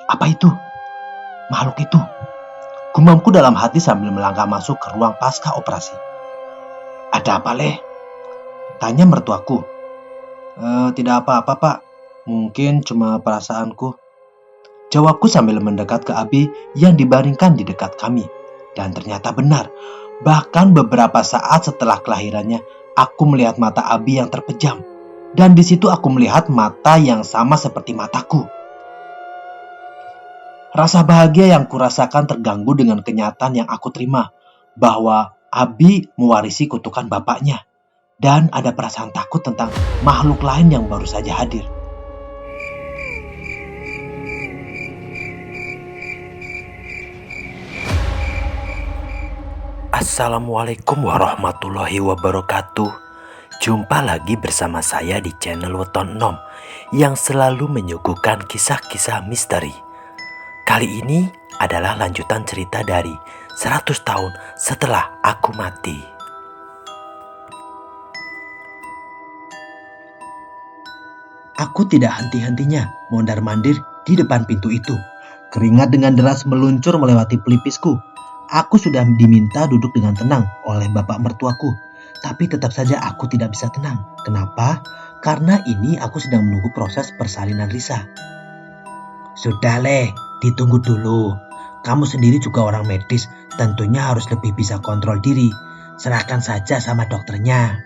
Apa itu? Makhluk itu? Gumamku dalam hati sambil melangkah masuk ke ruang pasca operasi. Ada apa, Leh? Tanya mertuaku. Tidak apa-apa, Pak. Mungkin cuma perasaanku. Jawabku sambil mendekat ke Abi yang dibaringkan di dekat kami. Dan ternyata benar. Bahkan beberapa saat setelah kelahirannya, aku melihat mata Abi yang terpejam. Dan di situ aku melihat mata yang sama seperti mataku. Rasa bahagia yang kurasakan terganggu dengan kenyataan yang aku terima, bahwa Abi mewarisi kutukan bapaknya. Dan ada perasaan takut tentang makhluk lain yang baru saja hadir. Assalamualaikum warahmatullahi wabarakatuh. Jumpa lagi bersama saya di channel Weton Nom yang selalu menyuguhkan kisah-kisah misteri. Kali ini adalah lanjutan cerita dari 100 tahun setelah aku mati. Aku tidak henti-hentinya mondar-mandir di depan pintu itu. Keringat dengan deras meluncur melewati pelipisku. Aku sudah diminta duduk dengan tenang oleh bapak mertuaku. Tapi tetap saja aku tidak bisa tenang. Kenapa? Karena ini aku sedang menunggu proses persalinan Risa. Sudah, Leh, ditunggu dulu. Kamu sendiri juga orang medis, tentunya harus lebih bisa kontrol diri. Serahkan saja sama dokternya.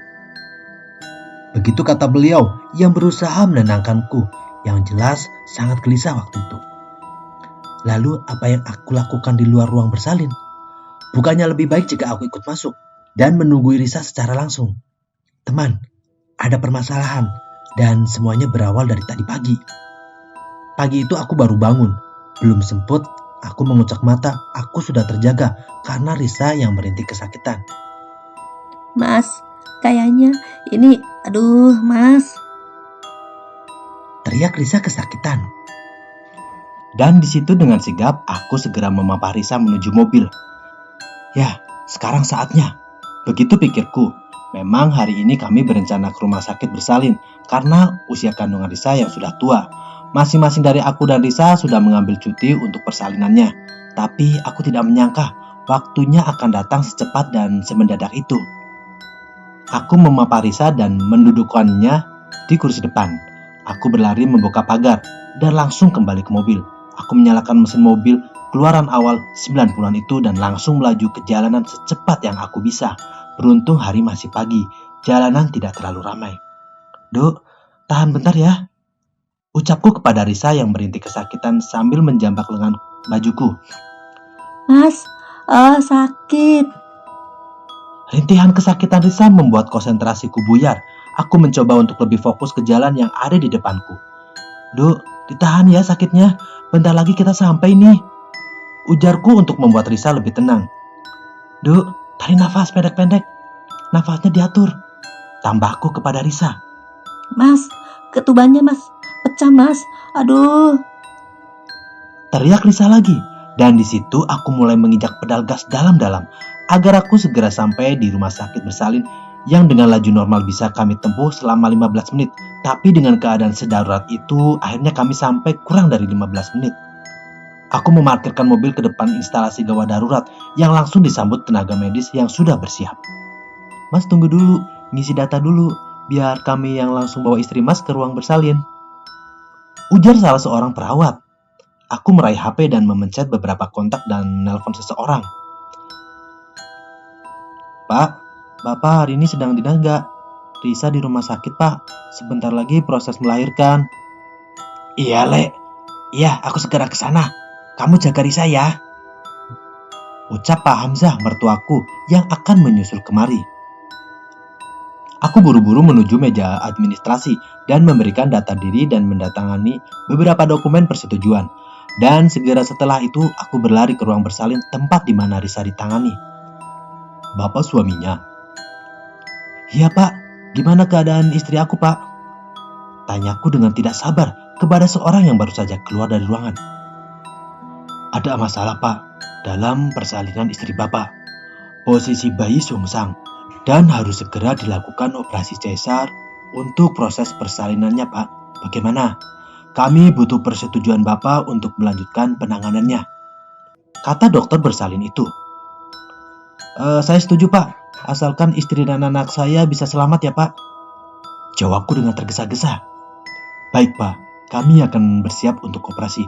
Begitu kata beliau yang berusaha menenangkanku, yang jelas sangat gelisah waktu itu. Lalu apa yang aku lakukan di luar ruang bersalin? Bukannya lebih baik jika aku ikut masuk dan menunggu Risa secara langsung? Teman, ada permasalahan dan semuanya berawal dari tadi pagi. Pagi itu aku baru bangun. Belum sempat aku mengucek mata, aku sudah terjaga karena Risa yang merintih kesakitan. Mas, kayaknya ini, Mas. Teriak Risa kesakitan. Dan di situ dengan sigap aku segera memapah Risa menuju mobil. Ya, sekarang saatnya. Begitu pikirku. Memang hari ini kami berencana ke rumah sakit bersalin karena usia kandungan Risa yang sudah tua. Masing-masing dari aku dan Risa sudah mengambil cuti untuk persalinannya. Tapi aku tidak menyangka waktunya akan datang secepat dan semendadak itu. Aku memapah Risa dan mendudukkannya di kursi depan. Aku berlari membuka pagar dan langsung kembali ke mobil. Aku menyalakan mesin mobil keluaran awal 90-an itu dan langsung melaju ke jalanan secepat yang aku bisa. Beruntung hari masih pagi, jalanan tidak terlalu ramai. Duk, tahan bentar ya. Ucapku kepada Risa yang merintih kesakitan sambil menjambak lengan bajuku. Mas, sakit. Rintihan kesakitan Risa membuat konsentrasiku buyar. Aku mencoba untuk lebih fokus ke jalan yang ada di depanku. Duk, ditahan ya sakitnya. Bentar lagi kita sampai nih. Ujarku untuk membuat Risa lebih tenang. Duk, tarik nafas pendek-pendek. Nafasnya diatur. Tambahku kepada Risa. Mas, ketubannya mas. Pecah mas. Aduh. Teriak Risa lagi. Dan di situ aku mulai menginjak pedal gas dalam-dalam agar aku segera sampai di rumah sakit bersalin yang dengan laju normal bisa kami tempuh selama 15 menit. Tapi dengan keadaan sedarurat itu, akhirnya kami sampai kurang dari 15 menit. Aku memarkirkan mobil ke depan instalasi gawat darurat yang langsung disambut tenaga medis yang sudah bersiap. Mas tunggu dulu, ngisi data dulu, biar kami yang langsung bawa istri mas ke ruang bersalin. Ujar salah seorang perawat. Aku meraih HP dan memencet beberapa kontak dan menelpon seseorang. Pak, Bapak hari ini sedang dinas nggak? Risa di rumah sakit, Pak. Sebentar lagi proses melahirkan. Iya, Le. Iya, aku segera ke sana. Kamu jaga Risa ya. Ucap Pak Hamzah mertuaku yang akan menyusul kemari. Aku buru-buru menuju meja administrasi dan memberikan data diri dan mendatangani beberapa dokumen persetujuan. Dan segera setelah itu aku berlari ke ruang bersalin tempat di mana Risa ditangani. Bapak suaminya? Iya Pak, gimana keadaan istri aku Pak? Tanyaku dengan tidak sabar kepada seorang yang baru saja keluar dari ruangan. Ada masalah Pak dalam persalinan istri Bapak. Posisi bayi sungsang dan harus segera dilakukan operasi cesar untuk proses persalinannya Pak. Bagaimana? Kami butuh persetujuan Bapak untuk melanjutkan penanganannya, kata dokter bersalin itu. Saya setuju Pak, asalkan istri dan anak saya bisa selamat ya Pak, jawabku dengan tergesa-gesa. Baik Pak, kami akan bersiap untuk operasi.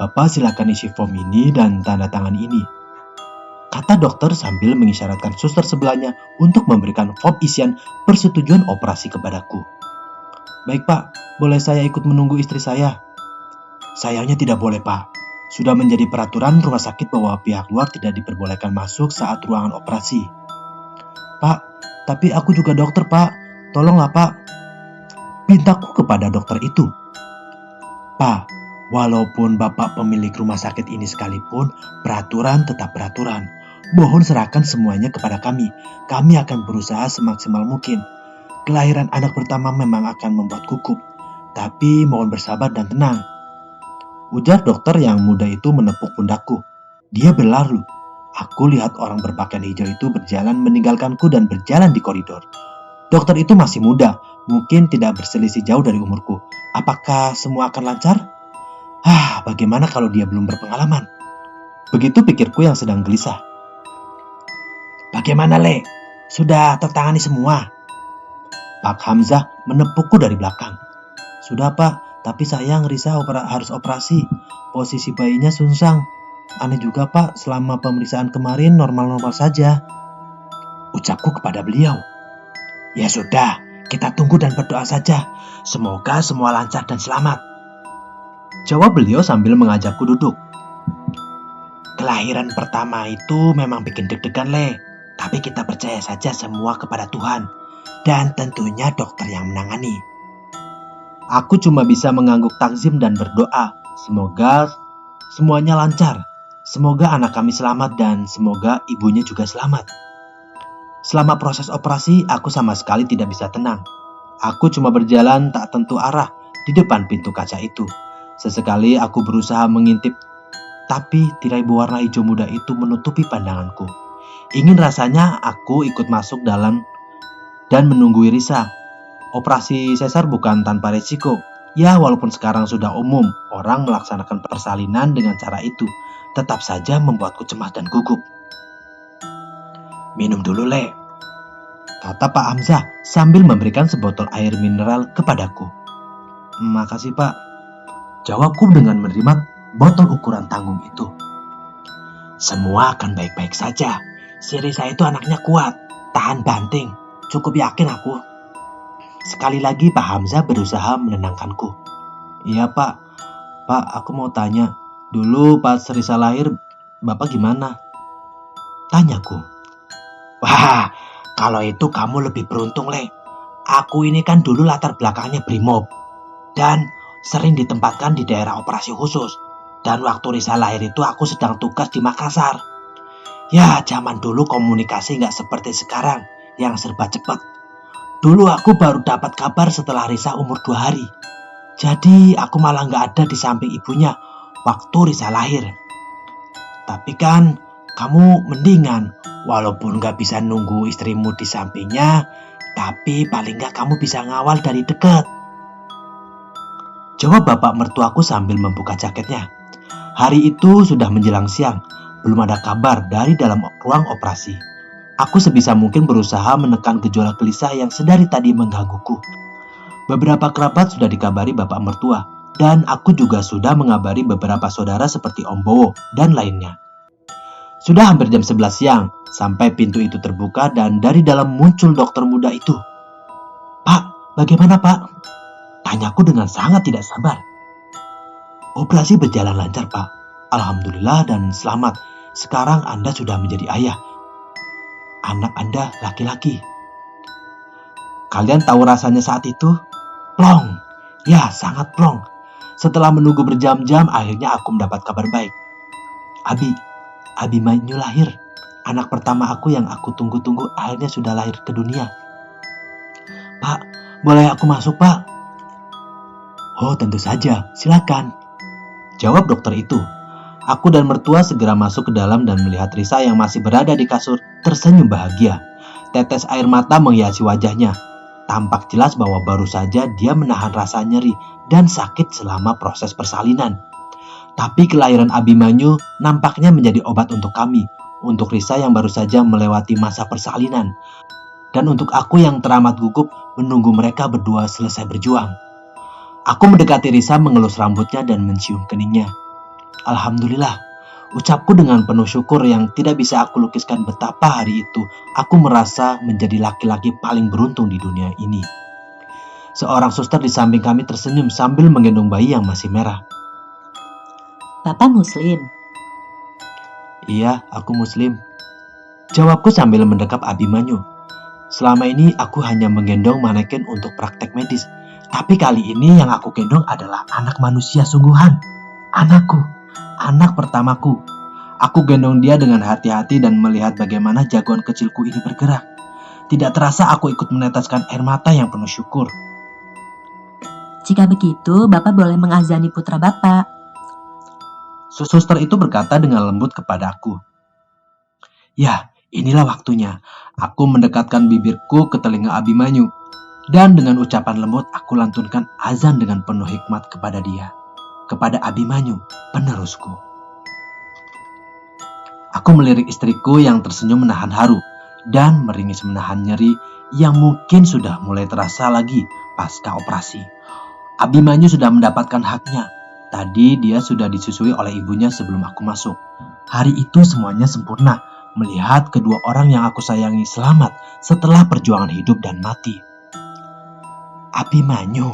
Bapak silakan isi form ini dan tanda tangan ini, kata dokter sambil mengisyaratkan suster sebelahnya untuk memberikan form isian persetujuan operasi kepadaku. Baik Pak, boleh saya ikut menunggu istri saya? Sayangnya tidak boleh Pak. Sudah menjadi peraturan rumah sakit bahwa pihak luar tidak diperbolehkan masuk saat ruangan operasi. Pak, tapi aku juga dokter Pak. Tolonglah Pak, pintaku kepada dokter itu. Pak, walaupun Bapak pemilik rumah sakit ini sekalipun, peraturan tetap peraturan. Mohon serahkan semuanya kepada kami. Kami akan berusaha semaksimal mungkin. Kelahiran anak pertama memang akan membuat gugup, tapi mohon bersabar dan tenang, ujar dokter yang muda itu menepuk pundakku. Dia berlalu. Aku lihat orang berpakaian hijau itu berjalan meninggalkanku dan berjalan di koridor. Dokter itu masih muda, mungkin tidak berselisih jauh dari umurku. Apakah semua akan lancar? Bagaimana kalau dia belum berpengalaman? Begitu pikirku yang sedang gelisah. Bagaimana Le? Sudah tertangani semua? Pak Hamzah menepukku dari belakang. Sudah Pak, tapi saya ngerisa harus operasi. Posisi bayinya sungsang. Aneh juga Pak, selama pemeriksaan kemarin normal-normal saja, ucapku kepada beliau. Ya sudah, kita tunggu dan berdoa saja. Semoga semua lancar dan selamat, jawab beliau sambil mengajakku duduk. Kelahiran pertama itu memang bikin deg-degan Le, tapi kita percaya saja semua kepada Tuhan dan tentunya dokter yang menangani. Aku cuma bisa mengangguk takzim dan berdoa. Semoga semuanya lancar. Semoga anak kami selamat dan semoga ibunya juga selamat. Selama proses operasi, aku sama sekali tidak bisa tenang. Aku cuma berjalan tak tentu arah di depan pintu kaca itu. Sesekali aku berusaha mengintip, tapi tirai berwarna hijau muda itu menutupi pandanganku. Ingin rasanya aku ikut masuk dalam dan menunggui Risa. Operasi sesar bukan tanpa resiko. Ya, walaupun sekarang sudah umum orang melaksanakan persalinan dengan cara itu, tetap saja membuatku cemas dan gugup. Minum dulu Le, kata Pak Hamzah sambil memberikan sebotol air mineral kepadaku. Makasih Pak, jawabku dengan menerima botol ukuran tanggung itu. Semua akan baik-baik saja. Si Risa itu anaknya kuat, tahan banting. Cukup yakin aku. Sekali lagi Pak Hamzah berusaha menenangkanku. Iya Pak, aku mau tanya. Dulu pas Risa lahir, Bapak gimana? Tanyaku. Wah, kalau itu kamu lebih beruntung Le. Aku ini kan dulu latar belakangnya Brimob dan sering ditempatkan di daerah operasi khusus. Dan waktu Risa lahir itu aku sedang tugas di Makassar. Ya, zaman dulu komunikasi gak seperti sekarang yang serba cepat. Dulu aku baru dapat kabar setelah Risa umur 2 hari. Jadi aku malah gak ada di samping ibunya waktu Risa lahir. Tapi kan kamu mendingan, walaupun gak bisa nunggu istrimu di sampingnya, tapi paling gak kamu bisa ngawal dari dekat, jawab bapak mertuaku sambil membuka jaketnya. Hari itu sudah menjelang siang, belum ada kabar dari dalam ruang operasi. Aku sebisa mungkin berusaha menekan gejolak gelisah yang sedari tadi menggangguku. Beberapa kerabat sudah dikabari bapak mertua, dan aku juga sudah mengabari beberapa saudara seperti Om Bowo dan lainnya. Sudah hampir jam 11 siang, sampai pintu itu terbuka dan dari dalam muncul dokter muda itu. Pak, bagaimana Pak? Tanyaku dengan sangat tidak sabar. Operasi berjalan lancar Pak. Alhamdulillah dan selamat. Sekarang Anda sudah menjadi ayah. Anak Anda laki-laki. Kalian tahu rasanya saat itu? Plong. Ya, sangat plong. Setelah menunggu berjam-jam, akhirnya aku mendapat kabar baik. Abi Mainyu lahir. Anak pertama aku yang aku tunggu-tunggu akhirnya sudah lahir ke dunia. Pak, boleh aku masuk Pak? Oh, tentu saja. Silakan, jawab dokter itu. Aku dan mertua segera masuk ke dalam dan melihat Risa yang masih berada di kasur tersenyum bahagia. Tetes air mata menghiasi wajahnya. Tampak jelas bahwa baru saja dia menahan rasa nyeri dan sakit selama proses persalinan. Tapi kelahiran Abimanyu nampaknya menjadi obat untuk kami, untuk Risa yang baru saja melewati masa persalinan, dan untuk aku yang teramat gugup menunggu mereka berdua selesai berjuang. Aku mendekati Risa, mengelus rambutnya dan mencium keningnya. Alhamdulillah, ucapku dengan penuh syukur yang tidak bisa aku lukiskan betapa hari itu aku merasa menjadi laki-laki paling beruntung di dunia ini. Seorang suster di samping kami tersenyum sambil menggendong bayi yang masih merah. Bapak Muslim? Iya, aku Muslim. Jawabku sambil mendekap Abimanyu. Selama ini aku hanya menggendong maneken untuk praktek medis. Tapi kali ini yang aku gendong adalah anak manusia sungguhan. Anakku, anak pertamaku. Aku gendong dia dengan hati-hati dan melihat bagaimana jagoan kecilku ini bergerak. Tidak terasa aku ikut meneteskan air mata yang penuh syukur. Jika begitu, Bapak boleh mengazani putra Bapak. Suster itu berkata dengan lembut kepadaku. Ya, inilah waktunya. Aku mendekatkan bibirku ke telinga Abimanyu. Dan dengan ucapan lembut aku lantunkan azan dengan penuh hikmat kepada dia. Kepada Abimanyu, penerusku. Aku melirik istriku yang tersenyum menahan haru dan meringis menahan nyeri yang mungkin sudah mulai terasa lagi pasca operasi. Abimanyu sudah mendapatkan haknya. Tadi dia sudah disusui oleh ibunya sebelum aku masuk. Hari itu semuanya sempurna, melihat kedua orang yang aku sayangi selamat setelah perjuangan hidup dan mati. Abimanyu.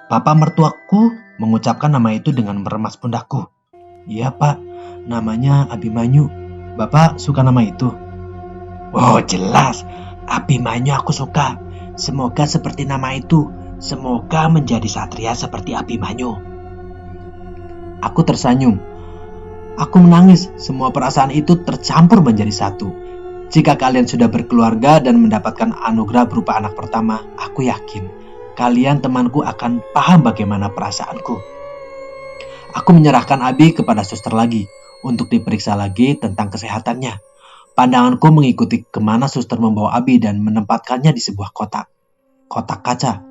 Bapak mertuaku mengucapkan nama itu dengan meremas pundakku. Iya Pak, namanya Abimanyu. Bapak suka nama itu? Oh jelas, Abimanyu aku suka. Semoga seperti nama itu. Semoga menjadi satria seperti Abimanyu. Aku tersenyum. Aku menangis. Semua perasaan itu tercampur menjadi satu. Jika kalian sudah berkeluarga dan mendapatkan anugerah berupa anak pertama, aku yakin kalian temanku akan paham bagaimana perasaanku. Aku menyerahkan Abi kepada suster lagi untuk diperiksa lagi tentang kesehatannya. Pandanganku mengikuti kemana suster membawa Abi dan menempatkannya di sebuah kotak kaca.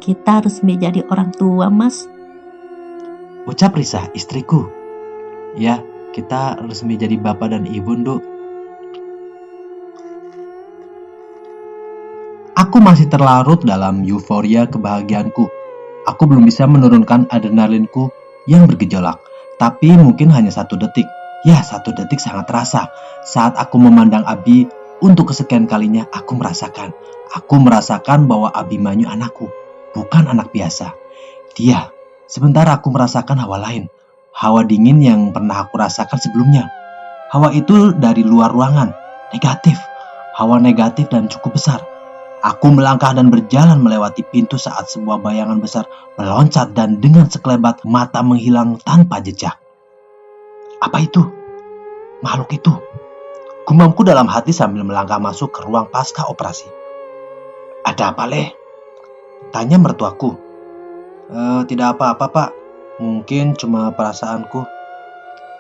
Kita harus menjadi orang tua, Mas. Ucap Risa, istriku. Ya, kita resmi jadi bapak dan ibu, Nduk. Aku masih terlarut dalam euforia kebahagiaanku. Aku belum bisa menurunkan adrenalinku yang bergejolak. Tapi mungkin hanya 1 detik. Ya, 1 detik sangat terasa. Saat aku memandang Abi, untuk kesekian kalinya aku merasakan bahwa Abimanyu anakku, bukan anak biasa. Dia. Sebentar aku merasakan hawa lain. Hawa dingin yang pernah aku rasakan sebelumnya. Hawa itu dari luar ruangan. Negatif. Hawa negatif dan cukup besar. Aku melangkah dan berjalan melewati pintu saat sebuah bayangan besar meloncat dan dengan sekelebat mata menghilang tanpa jejak. Apa itu? Makhluk itu. Gumamku dalam hati sambil melangkah masuk ke ruang pasca operasi. Ada apa, Le? Tanya mertuaku. Tidak apa-apa, Pak. Mungkin cuma perasaanku.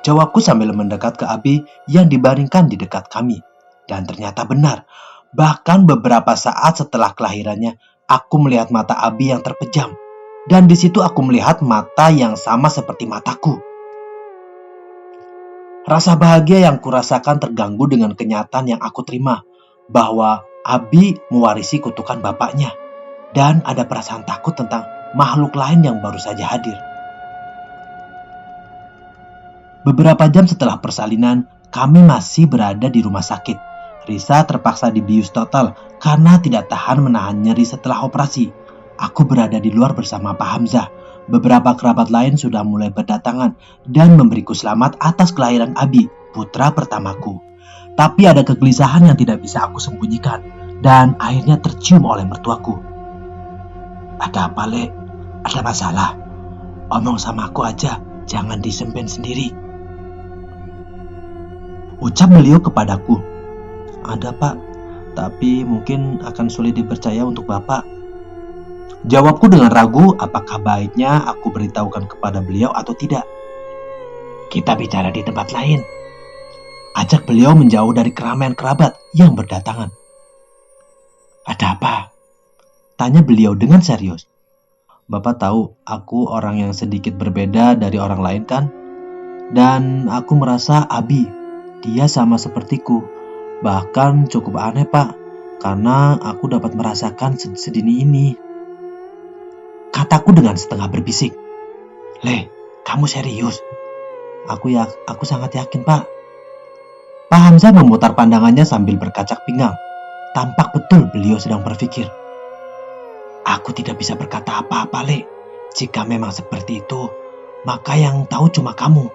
Jawabku sambil mendekat ke Abi yang dibaringkan di dekat kami. Dan ternyata benar. Bahkan beberapa saat setelah kelahirannya, aku melihat mata Abi yang terpejam. Dan di situ aku melihat mata yang sama seperti mataku. Rasa bahagia yang kurasakan terganggu dengan kenyataan yang aku terima. Bahwa Abi mewarisi kutukan bapaknya. Dan ada perasaan takut tentang makhluk lain yang baru saja hadir. Beberapa jam setelah persalinan, kami masih berada di rumah sakit. Risa terpaksa dibius total karena tidak tahan menahan nyeri setelah operasi. Aku berada di luar bersama Pak Hamzah. Beberapa kerabat lain sudah mulai berdatangan dan memberiku selamat atas kelahiran Abi, putra pertamaku. Tapi ada kegelisahan yang tidak bisa aku sembunyikan dan akhirnya tercium oleh mertuaku. Ada apa, Le? Ada masalah? Omong sama aku aja, jangan disempen sendiri. Ucap beliau kepadaku. Ada, Pak, tapi mungkin akan sulit dipercaya untuk Bapak. Jawabku dengan ragu apakah baiknya aku beritahukan kepada beliau atau tidak. Kita bicara di tempat lain. Ajak beliau menjauh dari keramaian kerabat yang berdatangan. Ada apa? Tanya beliau dengan serius. Bapak tahu aku orang yang sedikit berbeda dari orang lain kan? Dan aku merasa Abi, dia sama sepertiku. Bahkan cukup aneh Pak, karena aku dapat merasakan sedini ini. Kataku dengan setengah berbisik. Le, kamu serius? Aku sangat yakin Pak. Pak Hamzah memutar pandangannya sambil berkacak pinggang. Tampak betul beliau sedang berpikir. Aku tidak bisa berkata apa-apa, Le. Jika memang seperti itu, maka yang tahu cuma kamu.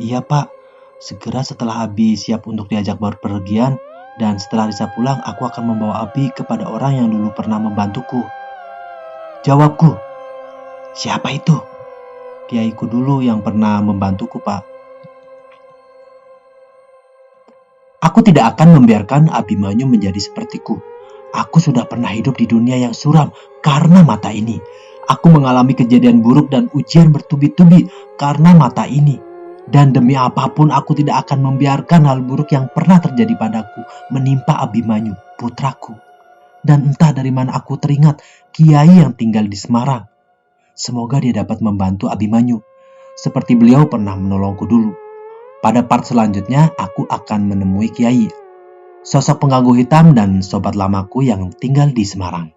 Iya, Pak. Segera setelah Abi siap untuk diajak berpergian, dan setelah Risa pulang, aku akan membawa Abi kepada orang yang dulu pernah membantuku. Jawabku. Siapa itu? Kiaiku dulu yang pernah membantuku, Pak. Aku tidak akan membiarkan Abimanyu menjadi sepertiku. Aku sudah pernah hidup di dunia yang suram karena mata ini. Aku mengalami kejadian buruk dan ujian bertubi-tubi karena mata ini. Dan demi apapun aku tidak akan membiarkan hal buruk yang pernah terjadi padaku menimpa Abimanyu, putraku. Dan entah dari mana aku teringat Kiai yang tinggal di Semarang. Semoga dia dapat membantu Abimanyu, seperti beliau pernah menolongku dulu. Pada part selanjutnya, aku akan menemui Kiai, sosok pengganggu hitam dan sobat lamaku yang tinggal di Semarang.